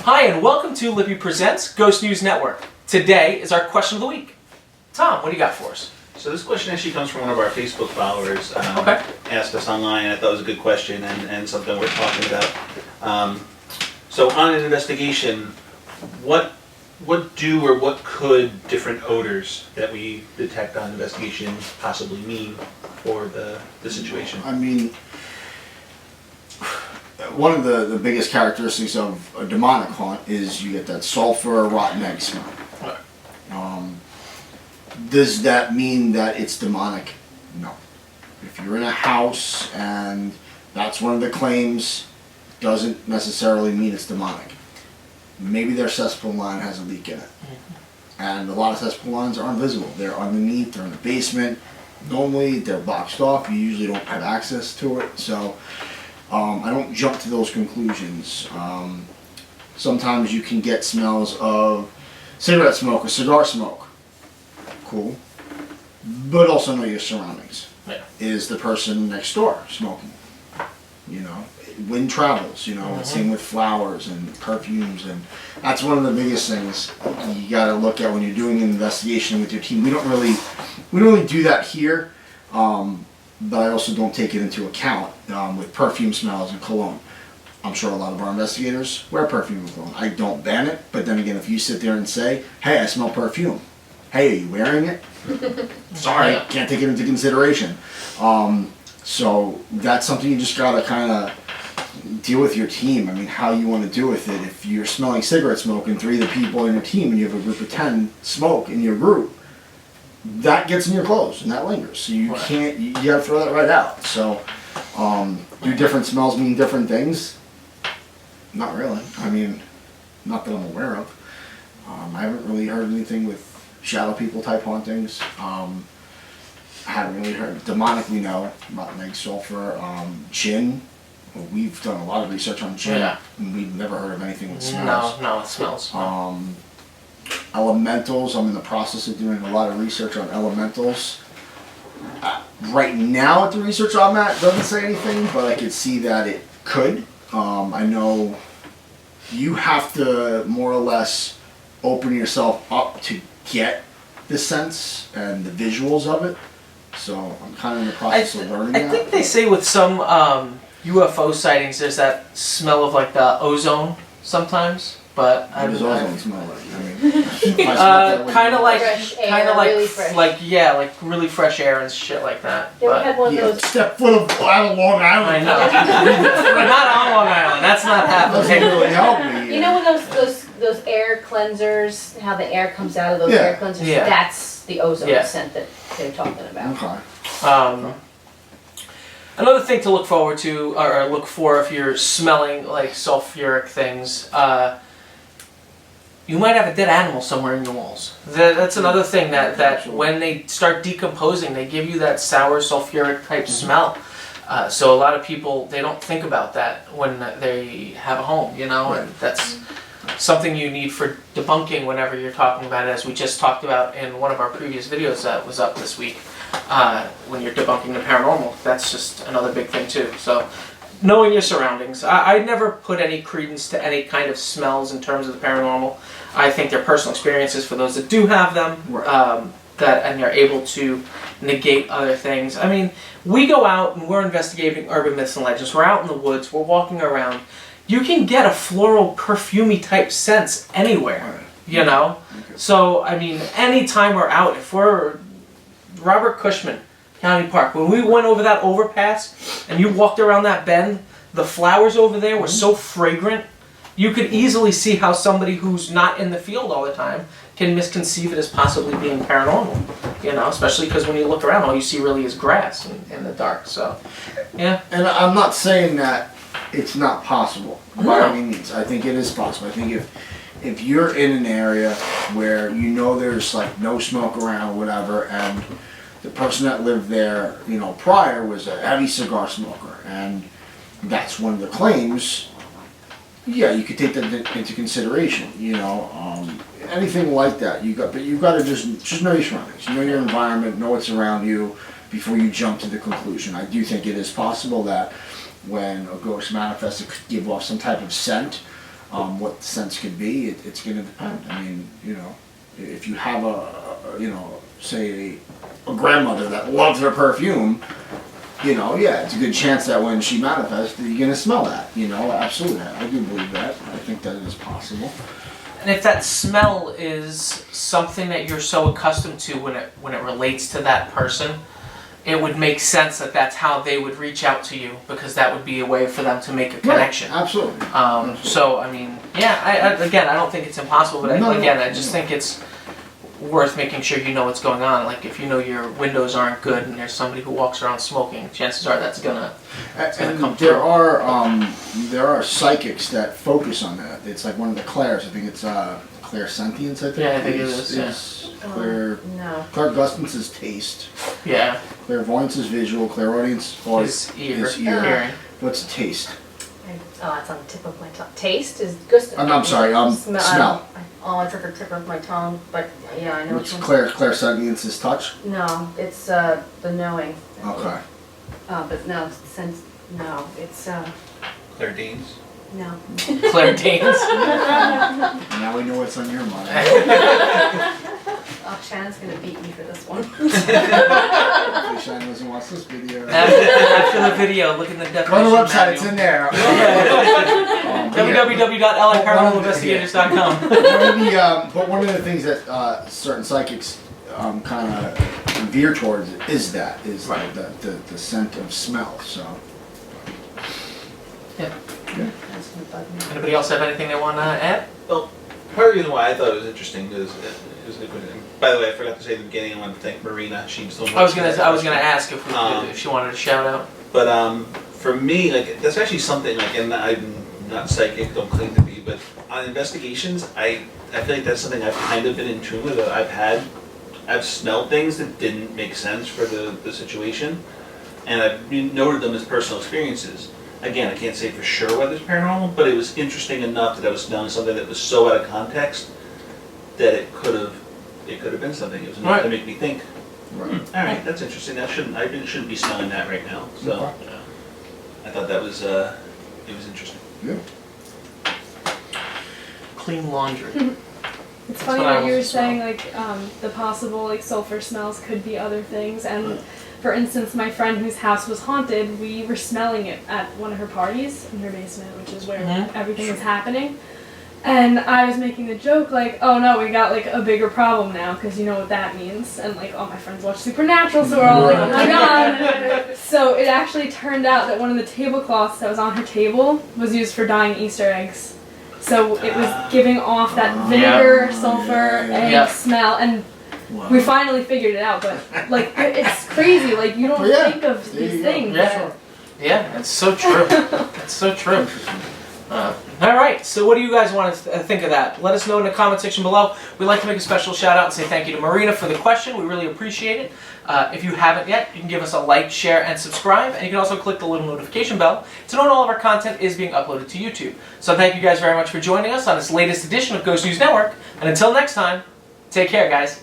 Hi, and welcome to Libby Presents Ghost News Network. Today is our question of the week. Tom, what do you got for us? So this question actually comes from one of our Facebook followers. Okay. Asked us online. I thought it was a good question and something worth talking about. So on an investigation, what do or what could different odors that we detect on investigation possibly mean for the situation? I mean, one of the biggest characteristics of a demonic haunt is you get that sulfur, rotten egg smell. Does that mean that it's demonic? No. If you're in a house and that's one of the claims, doesn't necessarily mean it's demonic. Maybe their cesspool line has a leak in it. And a lot of cesspool lines are invisible. They're underneath, they're in the basement. Normally they're boxed off, you usually don't have access to it. So I don't jump to those conclusions. Sometimes you can get smells of cigarette smoke or cigar smoke. Cool. But also know your surroundings. Yeah. Is the person next door smoking? You know, wind travels, you know, same with flowers and perfumes, and that's one of the biggest things you gotta look at when you're doing an investigation with your team. We don't really do that here, but I also don't take it into account with perfume smells and cologne. I'm sure a lot of our investigators wear perfume and cologne. I don't ban it, but then again, if you sit there and say, hey, I smell perfume, hey, are you wearing it? Sorry, can't take it into consideration. So that's something you just gotta kind of deal with your team. I mean, how you want to deal with it. If you're smelling cigarette smoke and 3 of the people in your team and you have a group of 10 smoke in your group, that gets in your clothes and that lingers. So you can't, you gotta throw that right out. So do different smells mean different things? Not really. I mean, not that I'm aware of. I haven't really heard anything with shadow people type hauntings. I haven't really heard demonically, no, rotten egg, sulfur, gin. Well, we've done a lot of research on gin, and we've never heard of anything with smells. No, it smells. Elementals, I'm in the process of doing a lot of research on elementals. Right now at the research I'm at, it doesn't say anything, but I could see that it could. I know you have to more or less open yourself up to get the sense and the visuals of it. So I'm kind of in the process of learning that. I think they say with some UFO sightings, there's that smell of like the ozone sometimes, but What does ozone smell like? I mean, kind of like, really fresh. like really fresh air and shit like that. Yeah, we But had one of those. step foot of Long Island. I know, not on Long Island. That's not Doesn't happening. really help me. You know when those air cleansers, how the air comes out of those air cleansers? Yeah. That's the ozone Yeah. scent that they're talking about. Okay. Another thing to look forward to, or look for if you're smelling like sulfuric things, you might have a dead animal somewhere in your walls. That's another thing that when they start decomposing, they give you that sour sulfuric type smell. So a lot of people, they don't think about that when they have a home, you know, and that's something you need for debunking whenever you're talking about it, as we just talked about in one of our previous videos that was up this week. When you're debunking the paranormal, that's just another big thing too. So knowing your surroundings. I never put any credence to any kind of smells in terms of the paranormal. I think they're personal experiences for those that do have them, and you're able to negate other things. I mean, we go out and we're investigating urban myths and legends. We're out in the woods, we're walking around. You can get a floral, perfumey type sense anywhere, you know? So, I mean, anytime we're out, if we're Robert Cushman County Park, when we went over that overpass and you walked around that bend, the flowers over there were so fragrant, you could easily see how somebody who's not in the field all the time can misconceive it as possibly being paranormal, you know, especially because when you look around, all you see really is grass in the dark, so, yeah. And I'm not saying that it's not possible by any means. I think it is possible. I think if you're in an area where you know there's like no smoke around or whatever, and the person that lived there, you know, prior was a heavy cigar smoker, and that's one of the claims, yeah, you could take that into consideration, you know, anything like that. But you've got to just know your surroundings, know your environment, know what's around you before you jump to the conclusion. I do think it is possible that when a ghost manifests, it could give off some type of scent. what the scents could be. It's going to depend. I mean, you know, if you have say a grandmother that loves her perfume, you know, yeah, it's a good chance that when she manifests, you're going to smell that. You know, absolutely. I do believe that. I think that it is possible. And if that smell is something that you're so accustomed to when it relates to that person, it would make sense that that's how they would reach out to you, because that would be a way for them to make a connection. Right. Absolutely. So, I mean, yeah, again, I don't think it's impossible, but I just think it's worth making sure you know what's going on. Like, if you know your windows aren't good and there's somebody who walks around smoking, chances are that's gonna come there through. There are psychics that focus on that. It's like one of the clairs. I think it's clairsentience. I think. Yeah, I think it is. No. Clairgustance is taste. Yeah. Clairvoyance is visual. Clairaudience Is ear. is ear. Hearing. What's taste? Oh, it's on the tip of my tongue. Taste is gust. I'm sorry. Smell. Oh, it's at the tip of my tongue, but yeah, I know What's which one. clairsentience is touch? No, it's the knowing. Okay. But no, sense. No, it's Claire Danes. no. Claire Danes. Now we know what's on your mind. Oh, Shannon's gonna beat me for this one. Hopefully Shannon doesn't watch this video. After the video, look in the definition Go on the website, it's manual. in there. www.laparanormalinvestigators.com. But one of the things that certain psychics kind of veer towards is Right. the scent of smell. So. Yeah. That's gonna bug me. Anybody else have anything they want to add? Well, part of the reason why I thought it was interesting is it was a good question. By the way, I forgot to say at the beginning, I want to thank Marina. She's the one. I was gonna ask if she wanted a shout out. But for me, like, that's actually something, like, and I'm not psychic, don't claim to be, but on investigations, I feel like that's something I've kind of been in tune with. I've smelled things that didn't make sense for the situation, and I've noted them as personal experiences. Again, I can't say for sure whether it's paranormal, but it was interesting enough that I was smelling something that was so out of context that it could have been something. It was enough to make me think, Right. all right, that's interesting. I really shouldn't be smelling that right now. So Okay. I thought that was it was interesting. Yeah. Clean laundry. It's funny what I that you were was as well. saying like the possible like sulfur smells could be other things, and for instance, my friend whose house was haunted, we were smelling it at one of her parties in her basement, which is where Mhm. everything was happening. And I was making the joke like, oh no, we got like a bigger problem now, because you know what that means. And like all my friends watch Supernatural, so we're all like, oh my god. So it actually turned out that one of the tablecloths that was on her table was used for dyeing Easter eggs. So it was giving off that vinegar, sulfur, egg Yeah. smell, and Wow. we finally figured it out. But like, it's crazy. Like you don't Yeah. think of There you these go. things. Yeah. Yeah, it's so true. It's so true. All right, so what do you guys want to think of that? Let us know in the comment section below. We'd like to make a special shout out and say thank you to Marina for the question. We really appreciate it. If you haven't yet, you can give us a like, share, and subscribe. And you can also click the little notification bell to know when all of our content is being uploaded to YouTube. So thank you guys very much for joining us on this latest edition of Ghost News Network. And until next time, take care, guys.